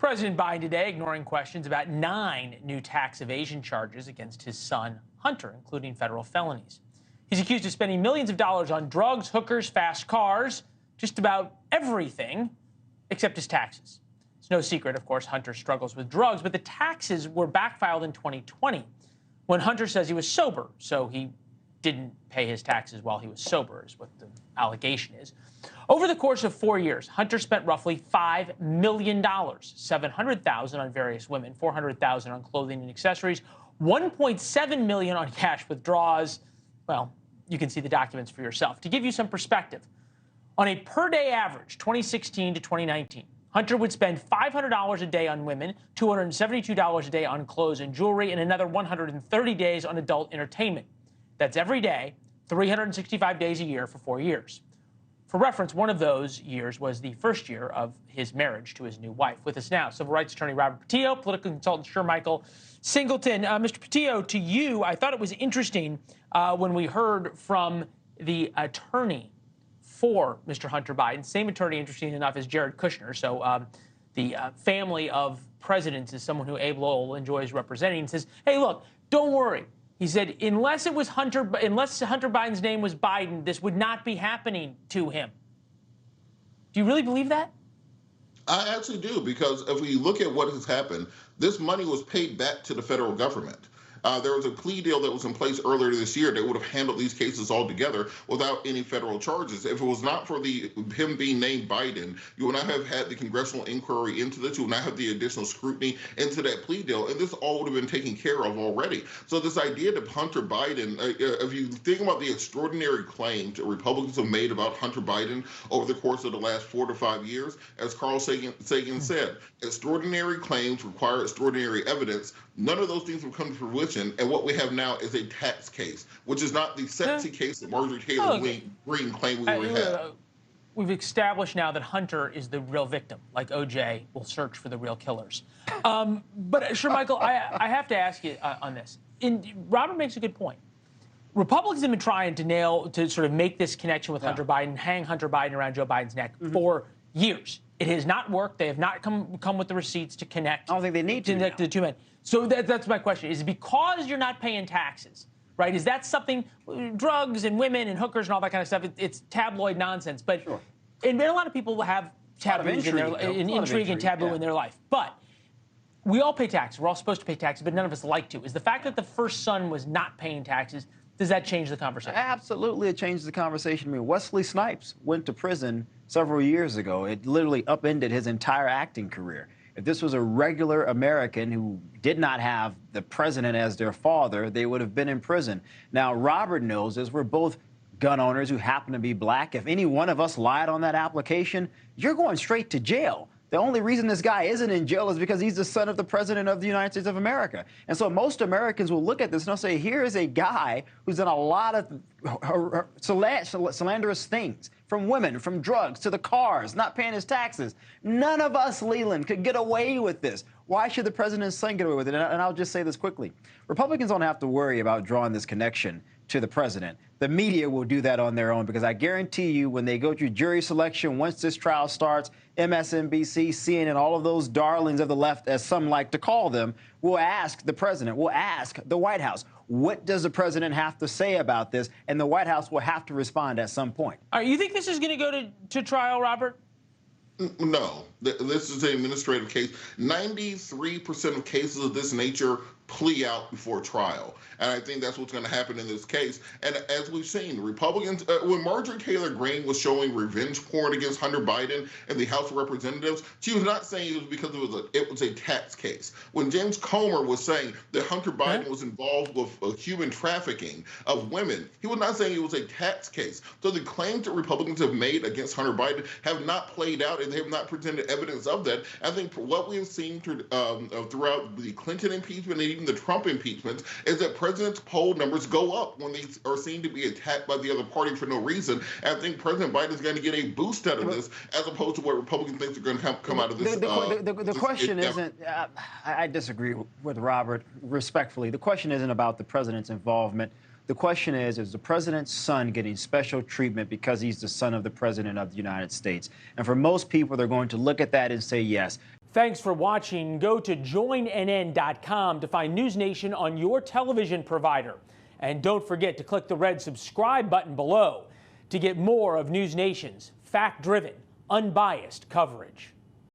President Biden today ignoring questions about 9 new tax evasion charges against his son, Hunter, including federal felonies. He's accused of spending millions of dollars on drugs, hookers, fast cars, just about everything except his taxes. It's no secret, of course, Hunter struggles with drugs, but the taxes were backfiled in 2020 when Hunter says he was sober, so he didn't pay his taxes while he was sober, is what the allegation is. Over the course of 4 years, Hunter spent roughly $5 million, $700,000 on various women, $400,000 on clothing and accessories, $1.7 million on cash withdrawals. Well, you can see the documents for yourself. To give you some perspective, on a per-day average, 2016 to 2019, Hunter would spend $500 a day on women, $272 a day on clothes and jewelry, and another 130 days on adult entertainment. That's every day, 365 days a year for 4 years. For reference, one of those years was the first year of his marriage to his new wife. With us now, civil rights attorney Robert Patillo, political consultant Shermichael Singleton. Mr. Patillo, to you, I thought it was interesting when we heard from the attorney for Mr. Hunter Biden, same attorney, interesting enough, as Jared Kushner. So the family of presidents is someone who Abe Lowell enjoys representing, says, hey, look, don't worry. He said, unless Hunter Biden's name was Biden, this would not be happening to him. Do you really believe that? I actually do, because if we look at what has happened, this money was paid back to the federal government. There was a plea deal that was in place earlier this year that would have handled these cases altogether without any federal charges. If it was not for him being named Biden, you would not have had the congressional inquiry into this. You would not have the additional scrutiny into that plea deal, and this all would have been taken care of already. So this idea that Hunter Biden, if you think about the extraordinary claims that Republicans have made about Hunter Biden over the course of the last 4 to 5 years, as Carl Sagan said, extraordinary claims require extraordinary evidence. None of those things will come to fruition, and what we have now is a tax case, which is not the sexy case that Marjorie Taylor Greene claimed we would have. We've established now that Hunter is the real victim, like O.J. will search for the real killers. But, Shermichael, I have to ask you on this. Robert makes a good point. Republicans have been trying to sort of make this connection with Hunter Biden, hang Hunter Biden around Joe Biden's neck for years. It has not worked. They have not come with the receipts to connect. I don't think they need to connect the two men. So that's my question. Is it because you're not paying taxes, right? Is that something, drugs and women and hookers and all that kind of stuff, it's tabloid nonsense. But and a lot of people have taboos intrigue and taboo in their life. But we all pay taxes. We're all supposed to pay taxes, but none of us like to. Is the fact that the first son was not paying taxes, does that change the conversation? Absolutely, it changes the conversation. I mean, Wesley Snipes went to prison several years ago. It literally upended his entire acting career. If this was a regular American who did not have the president as their father, they would have been in prison. Now, Robert knows this. We're both gun owners who happen to be black. If any one of us lied on that application, you're going straight to jail. The only reason this guy isn't in jail is because he's the son of the president of the United States of America. And so most Americans will look at this and they'll say, here is a guy who's done a lot of slanderous things, from women, from drugs, to the cars, not paying his taxes. None of us, Leland, could get away with this. Why should the president's son get away with it? And I'll just say this quickly. Republicans don't have to worry about drawing this connection to the president. The media will do that on their own, because I guarantee you when they go through jury selection, once this trial starts, MSNBC, CNN, all of those darlings of the left, as some like to call them, will ask the president, will ask the White House, what does the president have to say about this? And the White House will have to respond at some point. All right, you think this is going to go to trial, Robert? No, this is an administrative case. 93% of cases of this nature plea out before trial. And I think that's what's going to happen in this case. And as we've seen, Republicans, when Marjorie Taylor Greene was showing revenge porn against Hunter Biden in the House of Representatives, she was not saying it was because it was a tax case. When James Comer was saying that Hunter Biden was involved with human trafficking of women, he was not saying it was a tax case. So the claims that Republicans have made against Hunter Biden have not played out, and they have not presented evidence of that. I think what we have seen throughout the Clinton impeachment and even the Trump impeachment is that presidents' poll numbers go up when they are seen to be attacked by the other party for no reason. And I think President Biden is going to get a boost out of this, as opposed to what Republicans think are going to come out of this. The question isn't, I disagree with Robert respectfully. The question isn't about the president's involvement. The question is the president's son getting special treatment because he's the son of the president of the United States? And for most people, they're going to look at that and say yes. Thanks for watching. Go to joinnn.com to find NewsNation on your television provider. And don't forget to click the red subscribe button below to get more of NewsNation's fact-driven, unbiased coverage.